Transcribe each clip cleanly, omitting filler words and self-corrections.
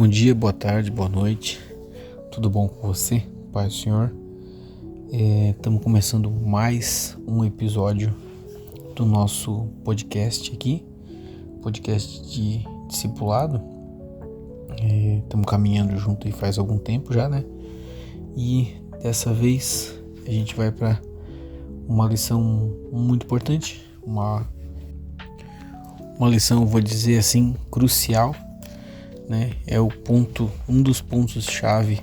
Bom dia, boa tarde, boa noite, tudo bom com você? Paz do Senhor. Estamos começando mais um episódio do nosso podcast aqui, podcast de discipulado. Estamos caminhando junto aí faz algum tempo já, né? E dessa vez a gente vai para uma lição muito importante, uma lição, vou dizer assim, crucial, né? É um dos pontos-chave,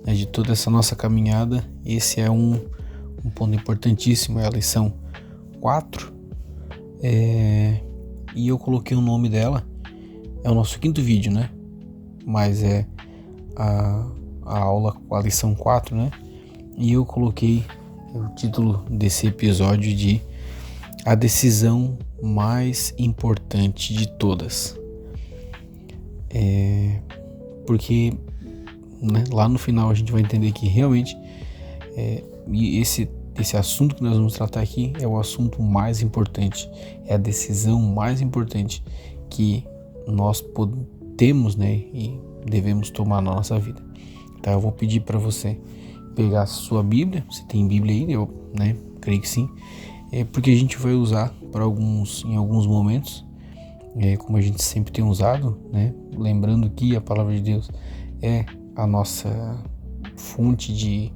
né, de toda essa nossa caminhada. Esse é um ponto importantíssimo, é a lição 4. E eu coloquei o nome dela, é o nosso 5º vídeo, né? Mas é a aula, a lição 4, né? E eu coloquei o título desse episódio de A Decisão Mais Importante de Todas. Porque, né, lá no final a gente vai entender que realmente esse assunto que nós vamos tratar aqui é o assunto mais importante, é a decisão mais importante que nós temos, né, e devemos tomar na nossa vida. Tá? Eu vou pedir para você pegar a sua Bíblia, você tem Bíblia aí, eu, né, creio que sim, porque a gente vai usar em alguns momentos, como a gente sempre tem usado, né? Lembrando que a palavra de Deus é a nossa fonte de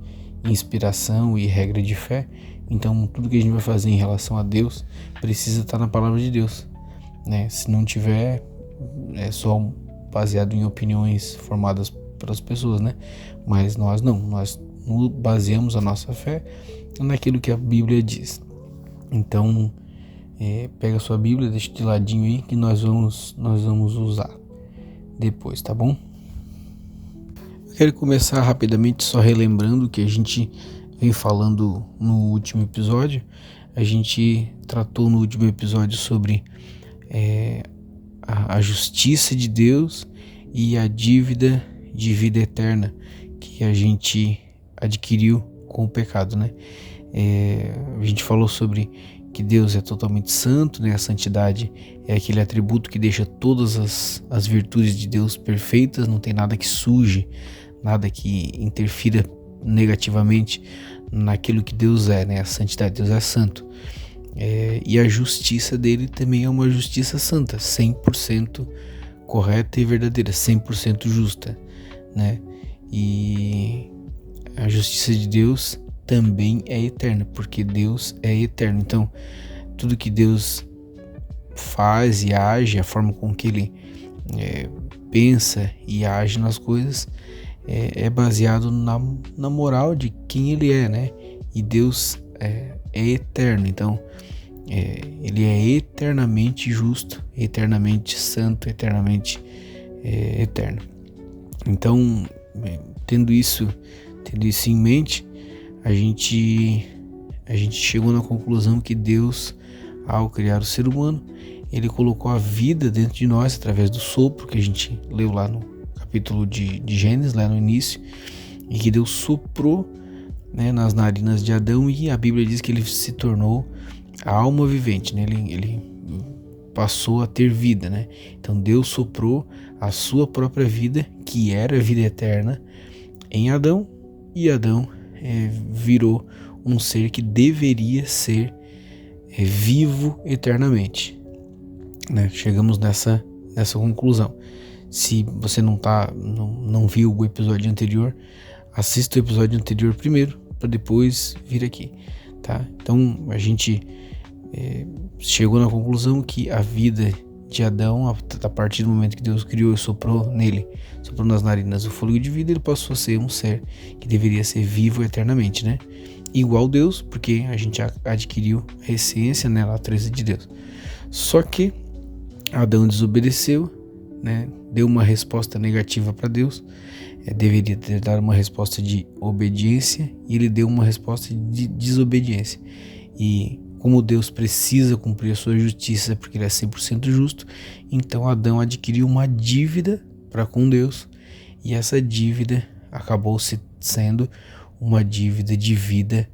inspiração e regra de fé. Então tudo que a gente vai fazer em relação a Deus precisa estar na palavra de Deus, né? Se não tiver, é só baseado em opiniões formadas pelas pessoas, né? Mas nós não, nós baseamos a nossa fé naquilo que a Bíblia diz. Então pega a sua Bíblia, deixa de ladinho aí que nós vamos usar depois, tá bom? Eu quero começar rapidamente só relembrando que a gente vem falando no último episódio. A gente tratou no último episódio sobre a justiça de Deus e a dívida de vida eterna que a gente adquiriu com o pecado, né? A gente falou sobre que Deus é totalmente santo, né? A santidade é aquele atributo que deixa todas as virtudes de Deus perfeitas, não tem nada que suje, nada que interfira negativamente naquilo que Deus é, né? A santidade, Deus é santo. E a justiça dele também é uma justiça santa, 100% correta e verdadeira, 100% justa, né? E a justiça de Deus também é eterna, porque Deus é eterno. Então, tudo que Deus faz e age, a forma com que Ele pensa e age nas coisas, é baseado na moral de quem Ele é, né? E Deus é eterno, então Ele é eternamente justo, eternamente santo, eternamente eterno. Então, tendo isso em mente, a gente chegou na conclusão que Deus, ao criar o ser humano, ele colocou a vida dentro de nós através do sopro, que a gente leu lá no capítulo de Gênesis, lá no início, e que Deus soprou, né, nas narinas de Adão, e a Bíblia diz que ele se tornou a alma vivente, né? Ele passou a ter vida, né? Então Deus soprou a sua própria vida, que era a vida eterna, em Adão, e Adão virou um ser que deveria ser vivo eternamente, né? Chegamos nessa conclusão. Se você não viu o episódio anterior, assista o episódio anterior primeiro, para depois vir aqui, tá? Então a gente chegou na conclusão que a vida de Adão, a partir do momento que Deus criou e soprou nas narinas o fôlego de vida, ele passou a ser um ser que deveria ser vivo eternamente, né? Igual Deus, porque a gente adquiriu a essência, né, a natureza de Deus. Só que Adão desobedeceu, né? Deu uma resposta negativa para Deus. Deveria ter dado uma resposta de obediência, e ele deu uma resposta de desobediência. E como Deus precisa cumprir a sua justiça, porque ele é 100% justo, então Adão adquiriu uma dívida para com Deus, e essa dívida acabou sendo uma dívida de vida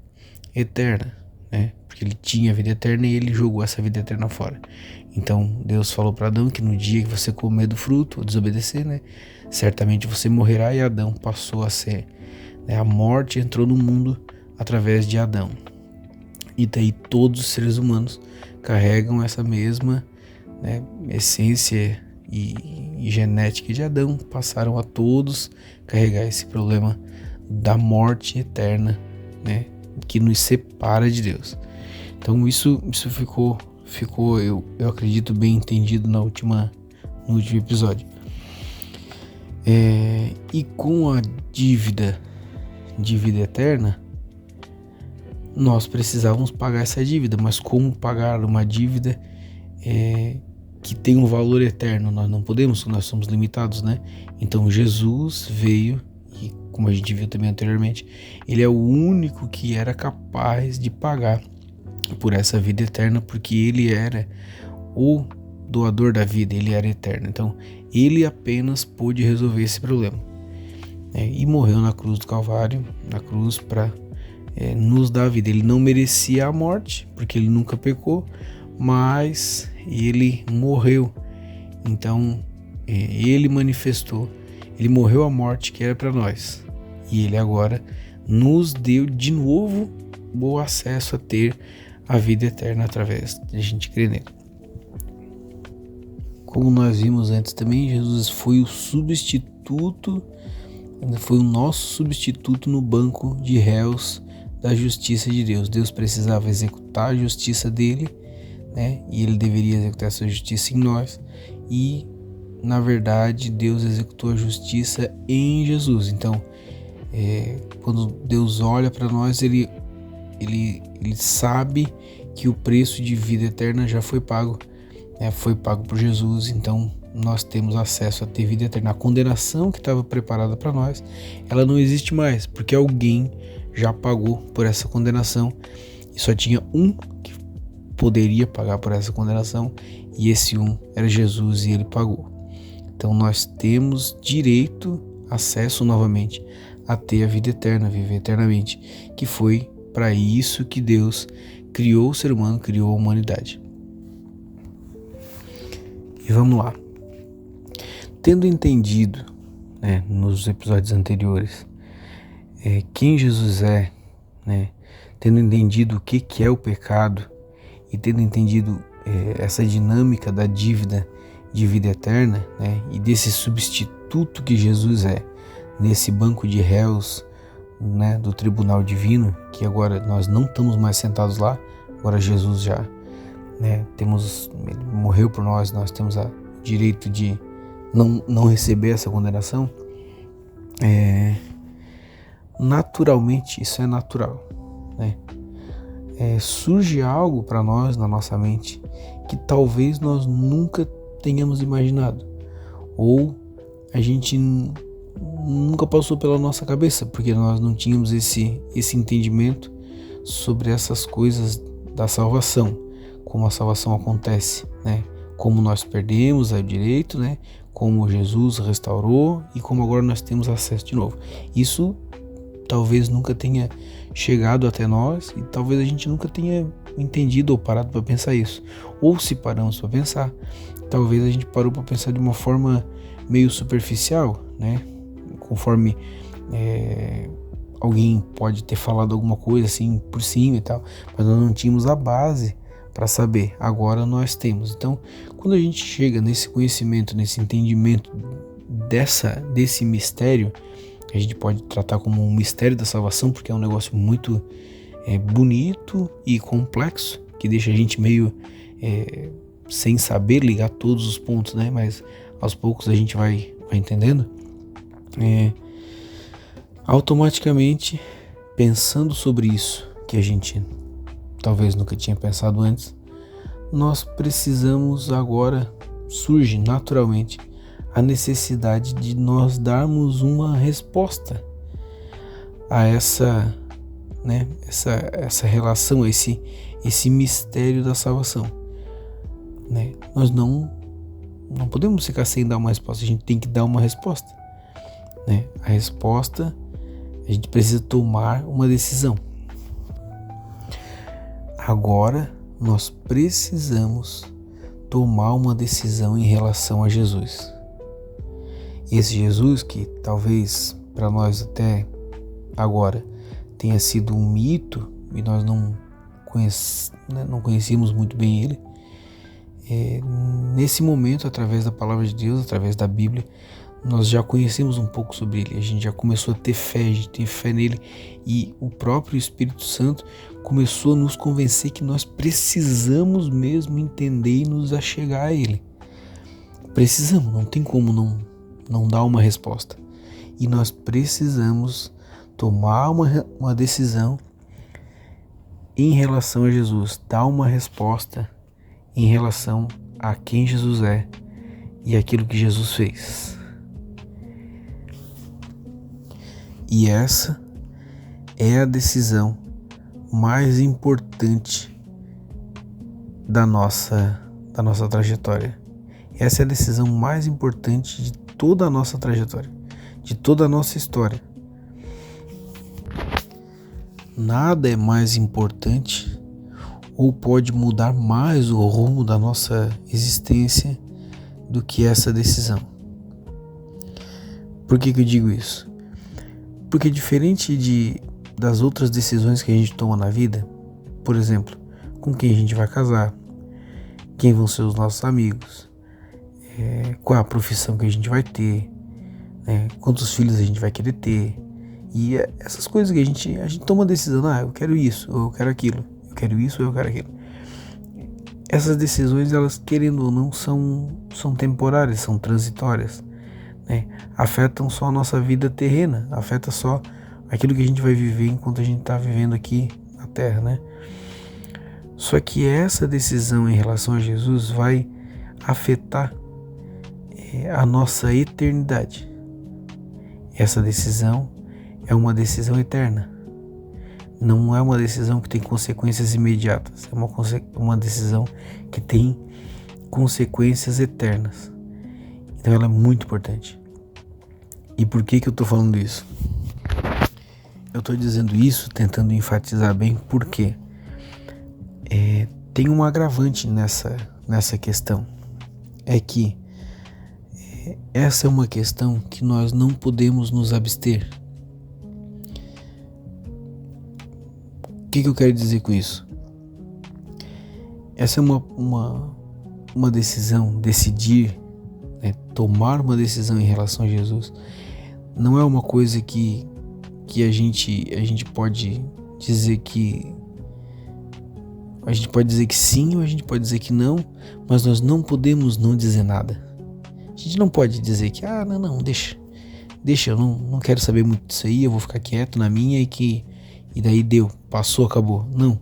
eterna, né? Porque ele tinha a vida eterna e ele jogou essa vida eterna fora. Então Deus falou para Adão que no dia que você comer do fruto, ou desobedecer, né? Certamente você morrerá, e Adão passou a ser, né? A morte entrou no mundo através de Adão. E daí todos os seres humanos carregam essa mesma, né, essência e genética de Adão, passaram a todos carregar esse problema da morte eterna, né, que nos separa de Deus. Então isso ficou eu acredito bem entendido no último episódio. E com a dívida de vida eterna, nós precisávamos pagar essa dívida, mas como pagar uma dívida que tem um valor eterno? Nós não podemos, nós somos limitados, né? Então Jesus veio, e como a gente viu também anteriormente, ele é o único que era capaz de pagar por essa vida eterna, porque ele era o doador da vida, ele era eterno. Então ele apenas pôde resolver esse problema, e morreu na cruz do Calvário, na cruz para nos dar a vida. Ele não merecia a morte, porque ele nunca pecou, mas ele morreu. Então ele manifestou, ele morreu a morte que era para nós, e ele agora nos deu de novo o acesso a ter a vida eterna através de a gente crer nele. Como nós vimos antes também, Jesus foi o substituto, foi o nosso substituto no banco de réus da justiça de Deus. Deus precisava executar a justiça dele, né? E ele deveria executar essa justiça em nós, e na verdade Deus executou a justiça em Jesus. Então quando Deus olha para nós, ele sabe que o preço de vida eterna já foi pago, foi pago por Jesus. Então nós temos acesso a ter vida eterna. A condenação que estava preparada para nós, ela não existe mais, porque alguém já pagou por essa condenação, e só tinha um que poderia pagar por essa condenação, e esse um era Jesus, e ele pagou. Então nós temos direito, acesso novamente a ter a vida eterna, viver eternamente, que foi para isso que Deus criou o ser humano, criou a humanidade. E vamos lá. Tendo entendido, nos episódios anteriores, quem Jesus é, tendo entendido o que é o pecado, e tendo entendido essa dinâmica da dívida de vida eterna, e desse substituto que Jesus é nesse banco de réus, do tribunal divino, que agora nós não estamos mais sentados lá, agora Jesus já ele morreu por nós, nós temos o direito de não receber essa condenação. Naturalmente, isso é natural, surge algo para nós na nossa mente que talvez nós nunca tenhamos imaginado, ou a gente nunca passou pela nossa cabeça, porque nós não tínhamos esse entendimento sobre essas coisas da salvação, como a salvação acontece, como nós perdemos o direito, como Jesus restaurou e como agora nós temos acesso de novo. Isso talvez nunca tenha chegado até nós, e talvez a gente nunca tenha entendido ou parado para pensar isso. Ou se paramos para pensar, talvez a gente parou para pensar de uma forma meio superficial, conforme alguém pode ter falado alguma coisa assim por cima e tal, mas nós não tínhamos a base para saber. Agora nós temos. Então, quando a gente chega nesse conhecimento, nesse entendimento desse mistério, a gente pode tratar como um mistério da salvação, porque é um negócio muito bonito e complexo, que deixa a gente meio sem saber ligar todos os pontos, mas aos poucos a gente vai entendendo. Automaticamente, pensando sobre isso, que a gente talvez nunca tinha pensado antes, nós precisamos agora, surge naturalmente a necessidade de nós darmos uma resposta a essa relação, esse mistério da salvação. Nós não podemos ficar sem dar uma resposta, a gente tem que dar uma resposta. A resposta, a gente precisa tomar uma decisão. Agora nós precisamos tomar uma decisão em relação a Jesus. Esse Jesus que talvez para nós até agora tenha sido um mito e nós não conhecíamos muito bem ele, nesse momento, através da palavra de Deus, através da Bíblia, nós já conhecemos um pouco sobre ele, a gente já começou a ter fé, a gente tem fé nele, e o próprio Espírito Santo começou a nos convencer que nós precisamos mesmo entender e nos achegar a ele. Precisamos, não tem como não dar uma resposta. E nós precisamos tomar uma decisão em relação a Jesus, dar uma resposta em relação a quem Jesus é e aquilo que Jesus fez. E essa é a decisão mais importante da nossa trajetória. Essa é a decisão mais importante de toda a nossa trajetória, de toda a nossa história. Nada é mais importante ou pode mudar mais o rumo da nossa existência do que essa decisão. Por que eu digo isso? Porque diferente das outras decisões que a gente toma na vida, por exemplo, com quem a gente vai casar, quem vão ser os nossos amigos, qual a profissão que a gente vai ter, quantos filhos a gente vai querer ter, e essas coisas que a gente toma decisão, eu quero isso, ou eu quero aquilo, eu quero isso, ou eu quero aquilo. Essas decisões, elas querendo ou não, são temporárias, são transitórias, afetam só a nossa vida terrena, afeta só aquilo que a gente vai viver enquanto a gente está vivendo aqui na Terra, Só que essa decisão em relação a Jesus vai afetar a nossa eternidade. Essa decisão é uma decisão eterna. Não é uma decisão que tem consequências imediatas. É uma decisão que tem consequências eternas. Então ela é muito importante. E por que eu estou falando isso? Eu estou dizendo isso tentando enfatizar bem porque tem um agravante nessa questão. É que essa é uma questão que nós não podemos nos abster. O que eu quero dizer com isso? Essa é uma decisão, decidir, tomar uma decisão em relação a Jesus, não é uma coisa que a gente pode dizer que sim, ou a gente pode dizer que não, mas nós não podemos não dizer nada. A gente não pode dizer que, não, deixa, eu não quero saber muito disso aí, eu vou ficar quieto na minha e daí deu, passou, acabou. Não.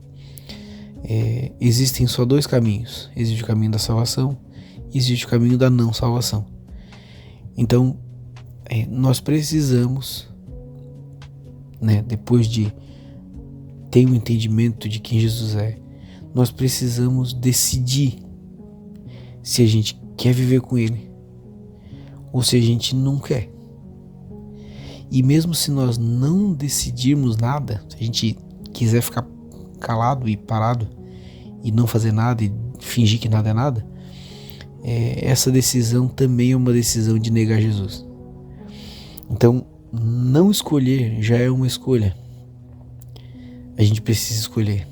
Existem só dois caminhos. Existe o caminho da salvação e existe o caminho da não salvação. Então, nós precisamos, depois de ter um entendimento de quem Jesus é, nós precisamos decidir se a gente quer viver com Ele ou se a gente não quer. E mesmo se nós não decidirmos nada, se a gente quiser ficar calado e parado e não fazer nada e fingir que nada é nada, essa decisão também é uma decisão de negar Jesus. Então, não escolher já é uma escolha. A gente precisa escolher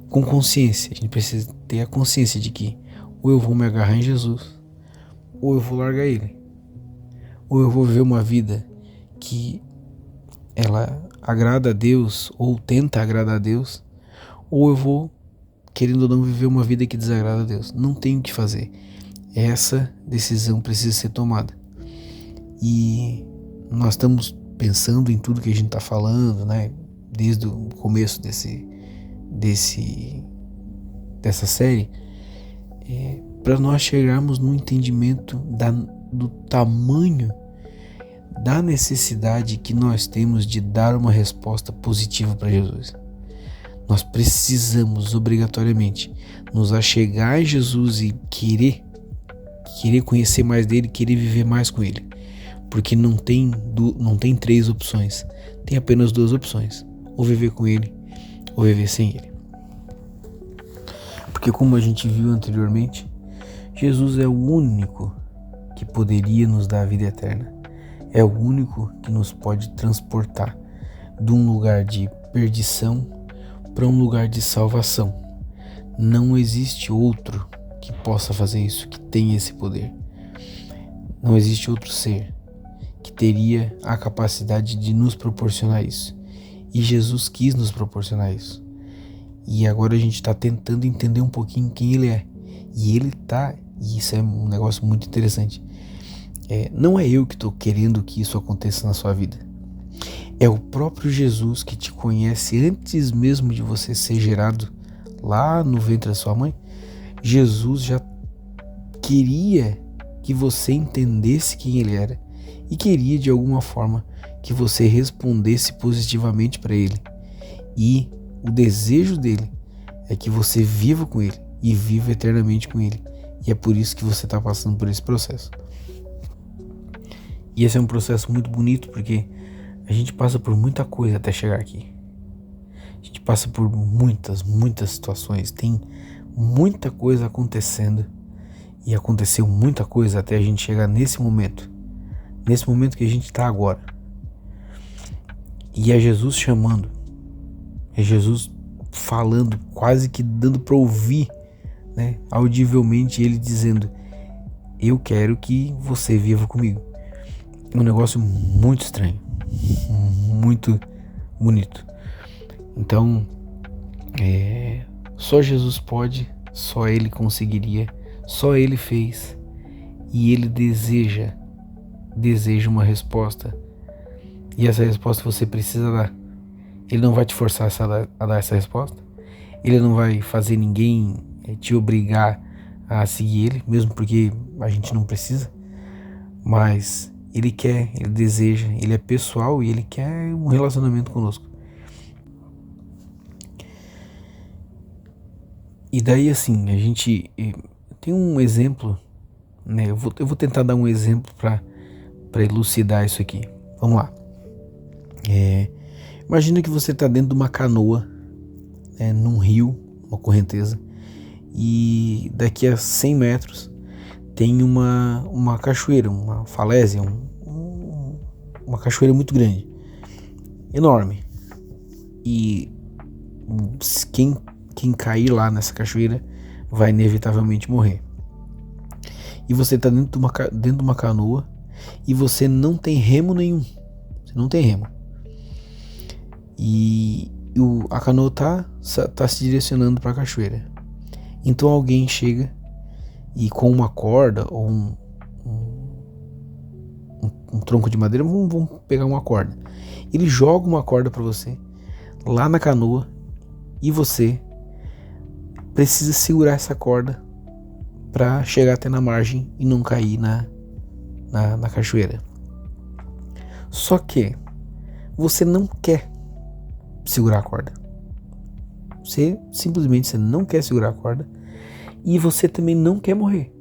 com consciência. A gente precisa ter a consciência de que ou eu vou me agarrar em Jesus ou eu vou largar Ele. Ou eu vou viver uma vida que ela agrada a Deus ou tenta agradar a Deus, ou eu vou, querendo ou não, viver uma vida que desagrada a Deus. Não tem o que fazer. Essa decisão precisa ser tomada. E nós estamos pensando em tudo que a gente está falando, desde o começo dessa série, para nós chegarmos no entendimento do tamanho da necessidade que nós temos de dar uma resposta positiva para Jesus. Nós precisamos obrigatoriamente nos achegar a Jesus e querer conhecer mais dele, querer viver mais com ele, porque não tem três opções, tem apenas duas opções: ou viver com ele ou viver sem ele. Porque como a gente viu anteriormente, Jesus é o único que poderia nos dar a vida eterna. É o único que nos pode transportar de um lugar de perdição para um lugar de salvação. Não existe outro que possa fazer isso, que tenha esse poder. Não existe outro ser que teria a capacidade de nos proporcionar isso. E Jesus quis nos proporcionar isso. E agora a gente está tentando entender um pouquinho quem Ele é. E isso é um negócio muito interessante. Não é eu que estou querendo que isso aconteça na sua vida. É o próprio Jesus que te conhece antes mesmo de você ser gerado lá no ventre da sua mãe. Jesus já queria que você entendesse quem Ele era e queria de alguma forma que você respondesse positivamente para Ele. E o desejo dele é que você viva com Ele e viva eternamente com Ele. E é por isso que você está passando por esse processo. E esse é um processo muito bonito, porque a gente passa por muita coisa até chegar aqui. A gente passa por muitas situações. Tem muita coisa acontecendo. E aconteceu muita coisa até a gente chegar nesse momento. Nesse momento que a gente está agora. E é Jesus chamando. É Jesus falando, quase que dando para ouvir, né, audivelmente, Ele dizendo: eu quero que você viva comigo. É um negócio muito estranho, muito bonito. Então, só Jesus pode, só Ele conseguiria, só Ele fez. E Ele deseja uma resposta. E essa resposta você precisa dar. Ele não vai te forçar a dar essa resposta. Ele não vai fazer ninguém te obrigar a seguir Ele, mesmo porque a gente não precisa. Mas Ele quer, Ele deseja, Ele é pessoal e Ele quer um relacionamento conosco. E daí assim, a gente tem um exemplo, né? Eu vou tentar dar um exemplo para elucidar isso aqui. Vamos lá. Imagina que você está dentro de uma canoa, num rio, uma correnteza, e daqui a 100 metros tem uma cachoeira, uma falésia, uma cachoeira muito grande, enorme. E quem cair lá nessa cachoeira vai inevitavelmente morrer. E você está dentro de uma canoa e você não tem remo nenhum. Você não tem remo. E a canoa tá se direcionando para a cachoeira. Então alguém chega e com uma corda ou um tronco de madeira, vamos pegar uma corda. Ele joga uma corda para você lá na canoa e você precisa segurar essa corda para chegar até na margem e não cair na cachoeira. Só que você não quer segurar a corda. Você simplesmente não quer segurar a corda e você também não quer morrer.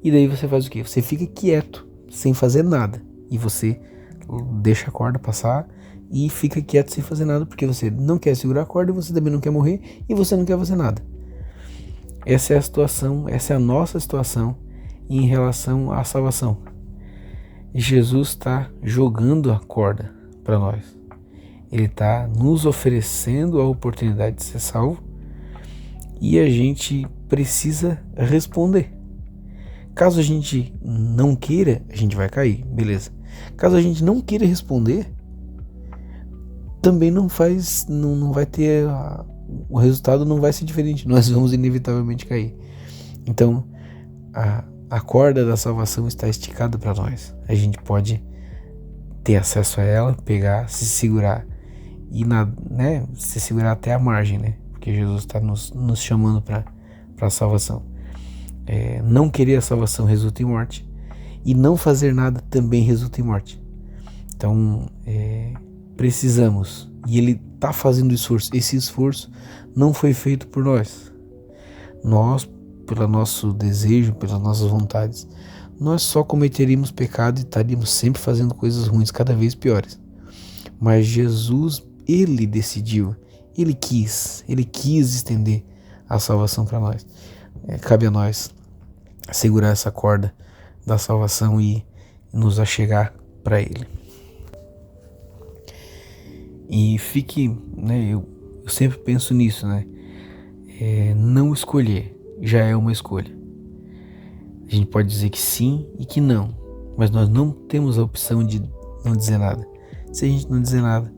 E daí você faz o quê? Você fica quieto, sem fazer nada. E você deixa a corda passar e fica quieto sem fazer nada, porque você não quer segurar a corda, você também não quer morrer e você não quer fazer nada. Essa é a situação, essa é a nossa situação em relação à salvação. Jesus está jogando a corda para nós. Ele está nos oferecendo a oportunidade de ser salvo e a gente precisa responder. Caso a gente não queira, a gente vai cair, beleza. Caso a gente não queira responder, também não vai ter, o resultado não vai ser diferente, nós vamos inevitavelmente cair. Então, a corda da salvação está esticada para nós. A gente pode ter acesso a ela, pegar, se segurar e se segurar até a margem, né? Porque Jesus está nos chamando para a salvação. Não querer a salvação resulta em morte e não fazer nada também resulta em morte. Então, precisamos, e Ele está fazendo esforço. Esse esforço não foi feito por nós. Nós, pelo nosso desejo, pelas nossas vontades, nós só cometeríamos pecado e estaríamos sempre fazendo coisas ruins, cada vez piores. Mas Jesus, Ele decidiu, Ele quis estender a salvação para nós. Cabe a nós segurar essa corda da salvação e nos achegar para Ele. E fique, né, eu sempre penso nisso, né? Não escolher já é uma escolha. A gente pode dizer que sim e que não, mas nós não temos a opção de não dizer nada. Se a gente não dizer nada,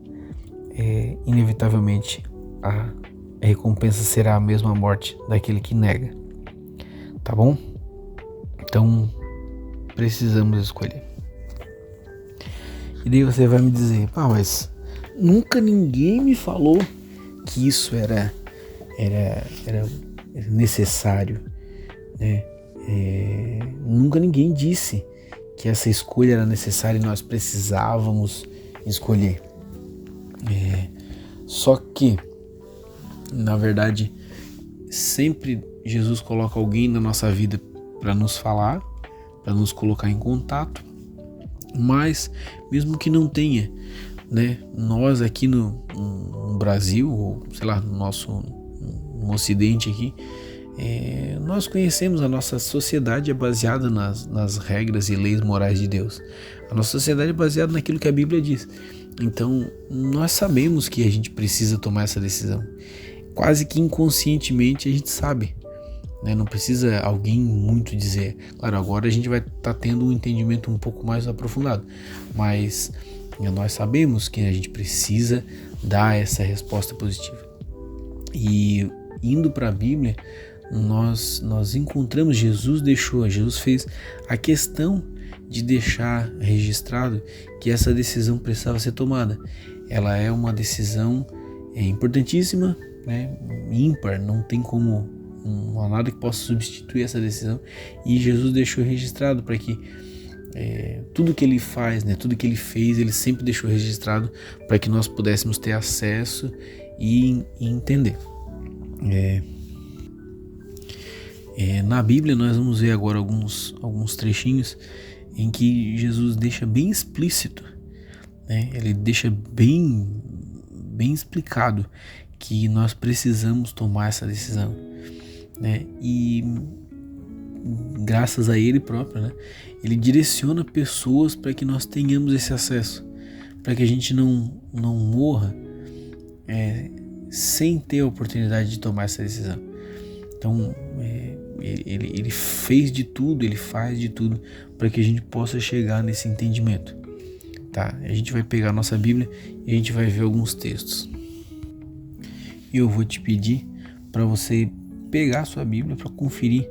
inevitavelmente a recompensa será a mesma morte daquele que nega. Tá bom? Então, precisamos escolher. E daí você vai me dizer, mas nunca ninguém me falou que isso era necessário, né? Nunca ninguém disse que essa escolha era necessária e nós precisávamos escolher. Só que, na verdade, sempre Jesus coloca alguém na nossa vida para nos falar, para nos colocar em contato, mas mesmo que não tenha, né, nós aqui no Brasil, ou sei lá, no Ocidente aqui, nós conhecemos a nossa sociedade é baseada nas regras e leis morais de Deus. A nossa sociedade é baseada naquilo que a Bíblia diz. Então, nós sabemos que a gente precisa tomar essa decisão. Quase que inconscientemente a gente sabe, né? Não precisa alguém muito dizer. Claro, agora a gente vai estar tendo um entendimento um pouco mais aprofundado, mas nós sabemos que a gente precisa dar essa resposta positiva. E indo para a Bíblia, nós encontramos, Jesus fez a questão de deixar registrado que essa decisão precisava ser tomada. Ela é uma decisão importantíssima, né? Ímpar, não tem como, não há nada que possa substituir essa decisão, e Jesus deixou registrado para que tudo que ele faz, né, tudo que ele fez, ele sempre deixou registrado para que nós pudéssemos ter acesso e entender. Na Bíblia nós vamos ver agora alguns trechinhos em que Jesus deixa bem explícito, né? Ele deixa bem explicado que nós precisamos tomar essa decisão, né? E graças a Ele próprio, né, Ele direciona pessoas para que nós tenhamos esse acesso, para que a gente não morra sem ter a oportunidade de tomar essa decisão. Então, ele fez de tudo, ele faz de tudo para que a gente possa chegar nesse entendimento. Tá? A gente vai pegar a nossa Bíblia e a gente vai ver alguns textos. E eu vou te pedir para você pegar a sua Bíblia para conferir,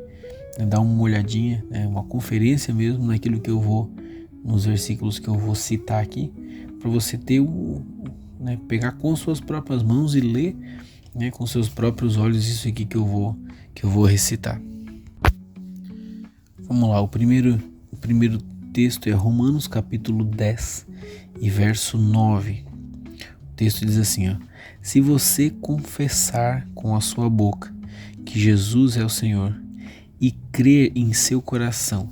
né, dar uma olhadinha, né, uma conferência mesmo naquilo que eu vou, nos versículos que eu vou citar aqui, para você ter né, pegar com suas próprias mãos e ler, né, com seus próprios olhos isso aqui que eu vou recitar. Vamos lá, o primeiro texto é Romanos capítulo 10 e verso 9. O texto diz assim, se você confessar com a sua boca que Jesus é o Senhor e crer em seu coração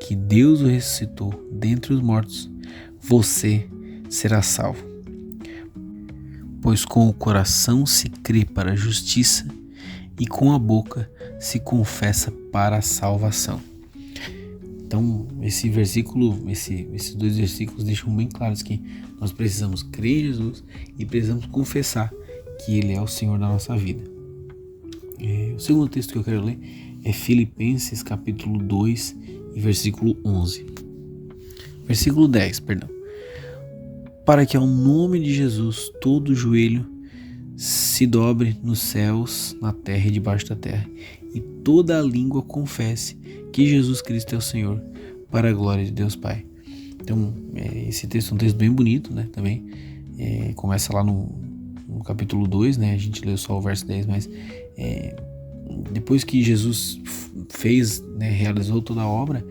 que Deus o ressuscitou dentre os mortos, você será salvo. Pois com o coração se crê para a justiça e com a boca se confessa para a salvação. Então, esses dois versículos deixam bem claros que nós precisamos crer em Jesus e precisamos confessar que Ele é o Senhor da nossa vida. O segundo texto que eu quero ler é Filipenses capítulo 2 e versículo 11. Versículo 10, perdão. Para que ao nome de Jesus todo joelho se dobre nos céus, na terra e debaixo da terra, e toda a língua confesse que Jesus Cristo é o Senhor, para a glória de Deus Pai. Então, esse texto é um texto bem bonito, né? Também começa lá no capítulo 2, né? A gente leu só o verso 10, mas depois que Jesus fez, né, realizou toda a obra,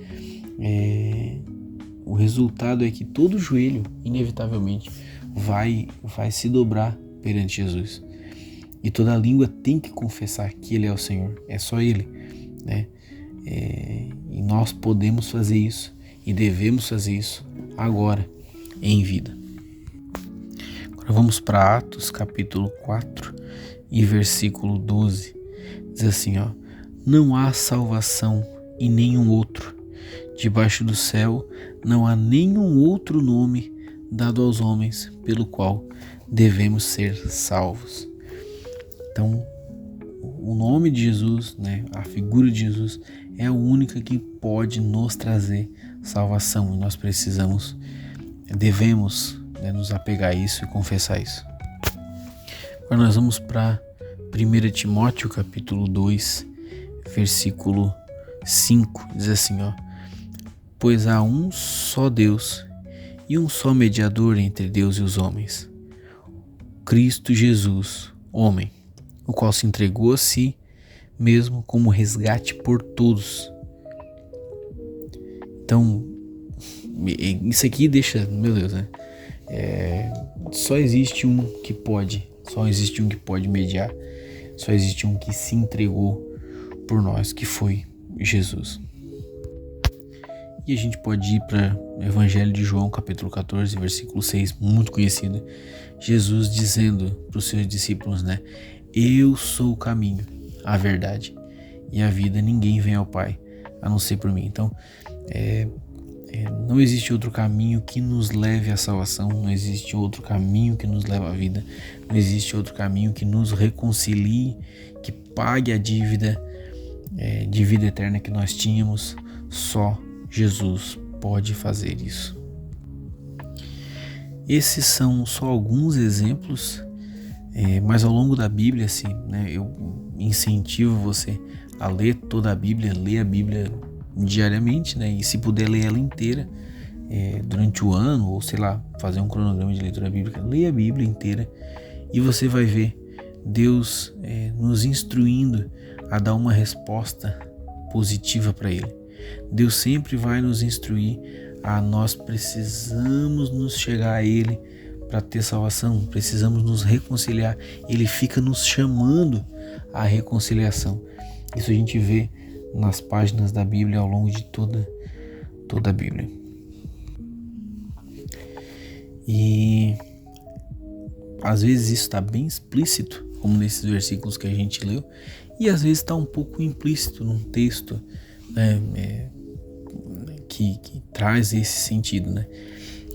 o resultado é que todo joelho, inevitavelmente, vai se dobrar perante Jesus. E toda língua tem que confessar que Ele é o Senhor. É só Ele, né? E nós podemos fazer isso e devemos fazer isso agora, em vida. Agora vamos para Atos capítulo 4 e versículo 12. Diz Diz assim, ó: não há salvação em nenhum outro. Debaixo do céu não há nenhum outro nome dado aos homens pelo qual devemos ser salvos. Então, o nome de Jesus, né, a figura de Jesus é a única que pode nos trazer salvação, e nós devemos, né, nos apegar a isso e confessar isso. Agora nós vamos para 1 Timóteo capítulo 2, versículo 5, diz assim, ó: pois há um só Deus e um só mediador entre Deus e os homens, Cristo Jesus, homem, o qual se entregou a si mesmo como resgate por todos. Então, isso aqui deixa, meu Deus, né? Só existe um que pode mediar, só existe um que se entregou por nós, que foi Jesus. E a gente pode ir para o Evangelho de João, capítulo 14, versículo 6, muito conhecido. Jesus dizendo para os seus discípulos, né: eu sou o caminho, a verdade e a vida, ninguém vem ao Pai a não ser por mim. Então, não existe outro caminho que nos leve à salvação, não existe outro caminho que nos leve à vida, não existe outro caminho que nos reconcilie, que pague a dívida de vida eterna que nós tínhamos. Só Jesus pode fazer isso. Esses são só alguns exemplos, mas ao longo da Bíblia, assim, né, eu incentivo você a ler toda a Bíblia, ler a Bíblia diariamente, né, e se puder ler ela inteira durante o ano, ou sei lá, fazer um cronograma de leitura bíblica, leia a Bíblia inteira e você vai ver Deus nos instruindo a dar uma resposta positiva para Ele. Deus sempre vai nos instruir a nós precisamos nos chegar a Ele para ter salvação, precisamos nos reconciliar. Ele fica nos chamando à reconciliação. Isso a gente vê nas páginas da Bíblia ao longo de toda a Bíblia. E às vezes isso está bem explícito, como nesses versículos que a gente leu, e às vezes está um pouco implícito num texto, né, que traz esse sentido, né?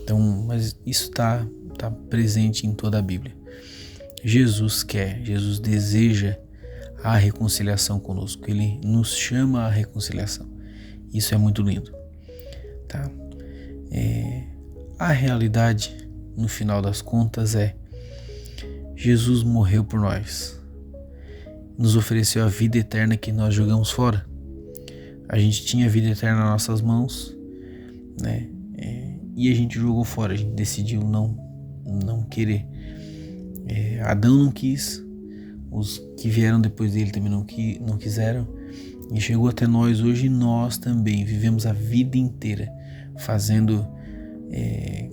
Então, mas isso está presente em toda a Bíblia. Jesus deseja a reconciliação conosco. Ele nos chama à reconciliação. Isso é muito lindo, tá? A realidade, no final das contas, Jesus morreu por nós, nos ofereceu a vida eterna que nós jogamos fora. A gente tinha a vida eterna nas nossas mãos, né? E a gente jogou fora, a gente decidiu não querer. Adão não quis, os que vieram depois dele também não quiseram, e chegou até nós hoje. Nós também vivemos a vida inteira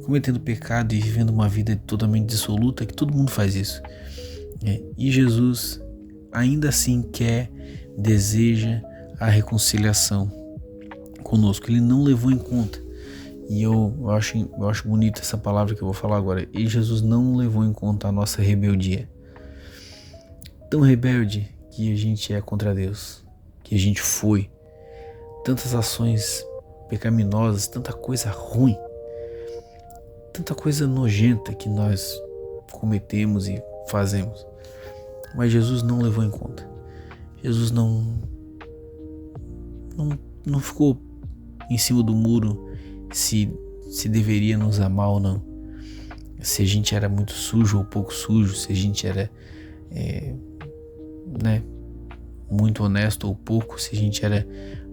cometendo pecado e vivendo uma vida totalmente dissoluta, que todo mundo faz isso. E Jesus ainda assim deseja a reconciliação conosco. Ele não levou em conta, e eu acho bonita essa palavra que eu vou falar agora. E Jesus não levou em conta a nossa rebeldia, tão rebelde que a gente é contra Deus, que a gente foi, tantas ações pecaminosas, tanta coisa ruim, tanta coisa nojenta que nós cometemos e fazemos, mas Jesus não levou em conta. Jesus não ficou em cima do muro se deveria nos amar ou não, se a gente era muito sujo ou pouco sujo, se a gente era muito honesto ou pouco, se a gente era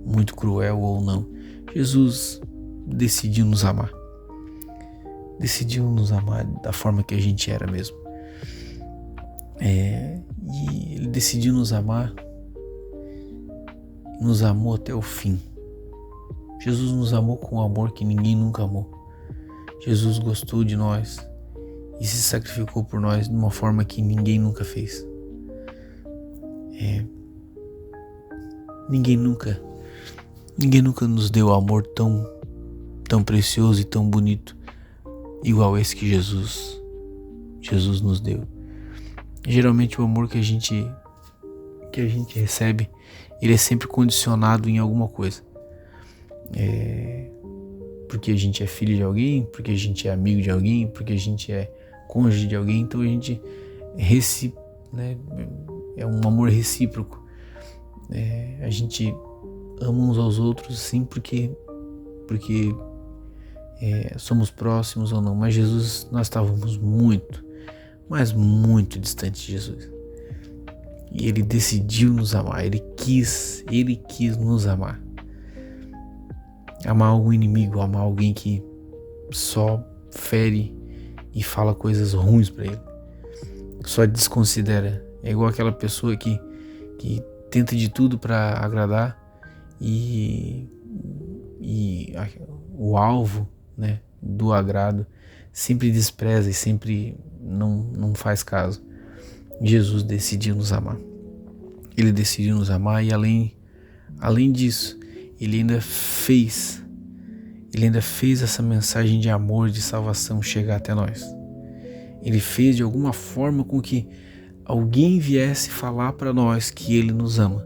muito cruel ou não. Jesus decidiu nos amar da forma que a gente era mesmo, e Ele decidiu nos amar, nos amou até o fim. Jesus nos amou com um amor que ninguém nunca amou. Jesus gostou de nós e se sacrificou por nós de uma forma que ninguém nunca fez. Ninguém nunca nos deu amor tão precioso e tão bonito igual esse que Jesus nos deu. Geralmente o amor que a gente que a gente recebe, ele é sempre condicionado em alguma coisa. Porque a gente é filho de alguém, porque a gente é amigo de alguém, porque a gente é cônjuge de alguém, então a gente né, é um amor recíproco. A gente ama uns aos outros sim porque somos próximos ou não, mas Jesus, nós estávamos muito, mas muito distante de Jesus. E ele decidiu nos amar, ele quis nos amar. Amar algum inimigo, amar alguém que só fere e fala coisas ruins pra ele, só desconsidera. É igual aquela pessoa que tenta de tudo para agradar e o alvo, né, do agrado sempre despreza e sempre não faz caso. Jesus decidiu nos amar. Ele decidiu nos amar e além disso, ele ainda fez essa mensagem de amor, de salvação chegar até nós. Ele fez de alguma forma com que alguém viesse falar para nós que ele nos ama.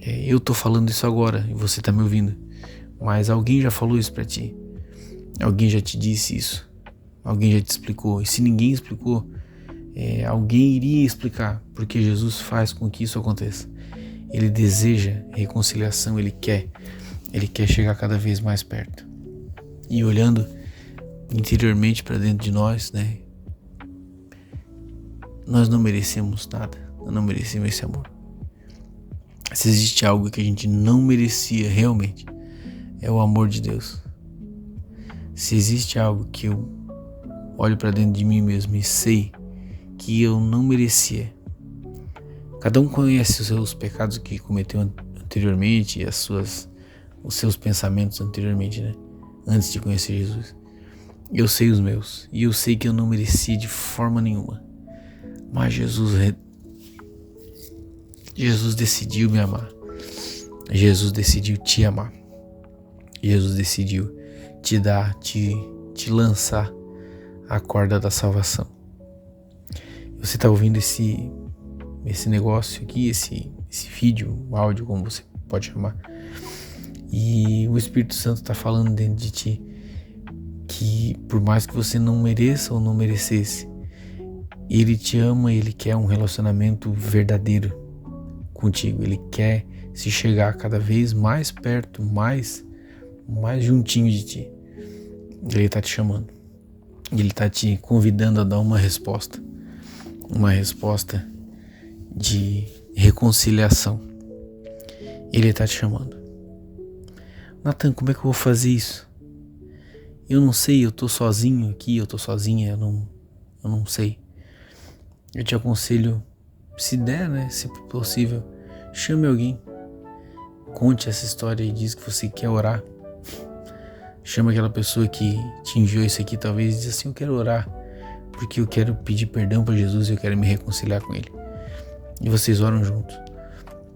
Eu tô falando isso agora e você tá me ouvindo, mas alguém já falou isso para ti. Alguém já te disse isso. Alguém já te explicou. E se ninguém explicou, alguém iria explicar, porque Jesus faz com que isso aconteça. Ele deseja reconciliação, ele quer chegar cada vez mais perto. E olhando interiormente para dentro de nós, né? Nós não merecemos nada, nós não merecemos esse amor. Se existe algo que a gente não merecia realmente, é o amor de Deus. Se existe algo que eu olho para dentro de mim mesmo e sei que eu não merecia. Cada um conhece os seus pecados que cometeu anteriormente e os seus pensamentos anteriormente, né? Antes de conhecer Jesus. Eu sei os meus e eu sei que eu não merecia de forma nenhuma. Mas Jesus decidiu me amar. Jesus decidiu te amar. Jesus decidiu te dar, te lançar a corda da salvação. Você está ouvindo esse negócio aqui, esse vídeo, áudio, como você pode chamar, e o Espírito Santo está falando dentro de ti que por mais que você não mereça ou não merecesse, ele te ama, ele quer um relacionamento verdadeiro contigo, ele quer se chegar cada vez mais perto, mais juntinho de ti. Ele está te chamando, ele está te convidando a dar uma resposta de reconciliação. Ele está te chamando. Nathan, como é que eu vou fazer isso? Eu não sei, eu tô sozinho aqui, eu tô sozinha, eu não sei. Eu te aconselho, se der, né, se possível, chame alguém. Conte essa história e diz que você quer orar. Chama aquela pessoa que te enviou isso aqui, talvez, e diz assim: eu quero orar, porque eu quero pedir perdão para Jesus e eu quero me reconciliar com ele. E vocês oram juntos.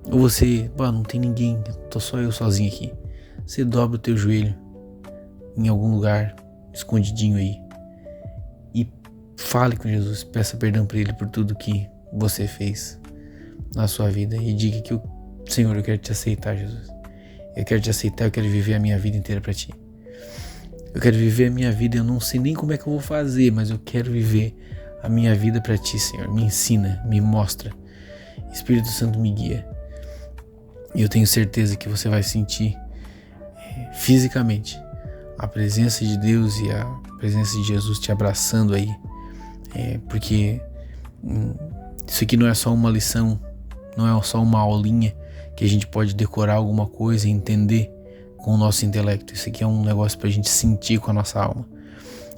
Ou você, não tem ninguém, tô só eu sozinho aqui. Você dobra o teu joelho em algum lugar escondidinho aí e fale com Jesus, peça perdão para ele por tudo que você fez na sua vida e diga que Senhor, eu quero te aceitar, Jesus. Eu quero te aceitar, eu quero viver a minha vida inteira para ti. Eu quero viver a minha vida, eu não sei nem como é que eu vou fazer, mas eu quero viver a minha vida para ti, Senhor. Me ensina, me mostra. Espírito Santo me guia. E eu tenho certeza que você vai sentir fisicamente a presença de Deus e a presença de Jesus te abraçando aí. Porque isso aqui não é só uma lição, não é só uma aulinha que a gente pode decorar alguma coisa e entender com o nosso intelecto. Isso aqui é um negócio pra gente sentir com a nossa alma.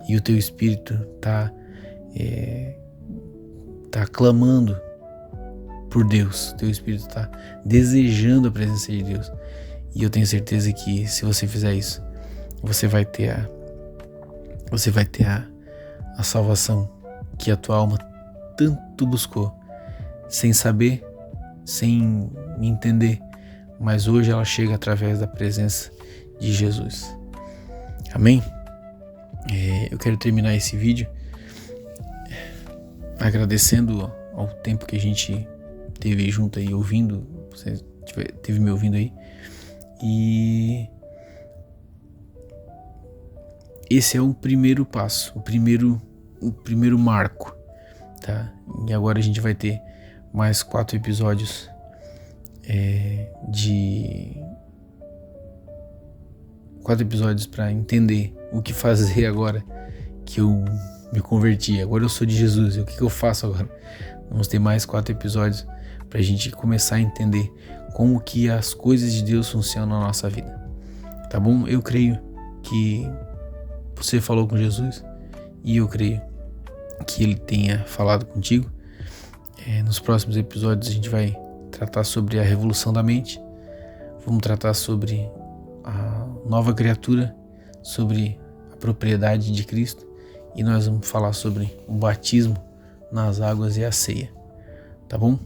E o teu espírito tá clamando por Deus. O teu espírito tá desejando a presença de Deus. E eu tenho certeza que se você fizer isso, você vai ter a salvação que a tua alma tanto buscou, sem saber, sem entender, mas hoje ela chega através da presença de Jesus. Amém? Eu quero terminar esse vídeo agradecendo ao tempo que a gente teve junto aí ouvindo, você teve me ouvindo aí. E esse é o primeiro passo, o primeiro marco, tá? E agora a gente vai ter mais 4 episódios de 4 episódios para entender o que fazer agora que eu me converti. Agora eu sou de Jesus, e o que eu faço agora? Vamos ter mais 4 episódios pra gente começar a entender como que as coisas de Deus funcionam na nossa vida, tá bom? Eu creio que você falou com Jesus e eu creio que Ele tenha falado contigo. Nos próximos episódios a gente vai tratar sobre a revolução da mente, vamos tratar sobre a nova criatura, sobre a propriedade de Cristo, e nós vamos falar sobre o batismo nas águas e a ceia, tá bom?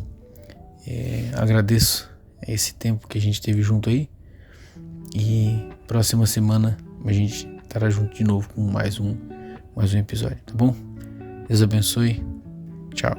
Agradeço esse tempo que a gente teve junto aí, e próxima semana a gente estará junto de novo com mais um episódio, tá bom? Deus abençoe, tchau.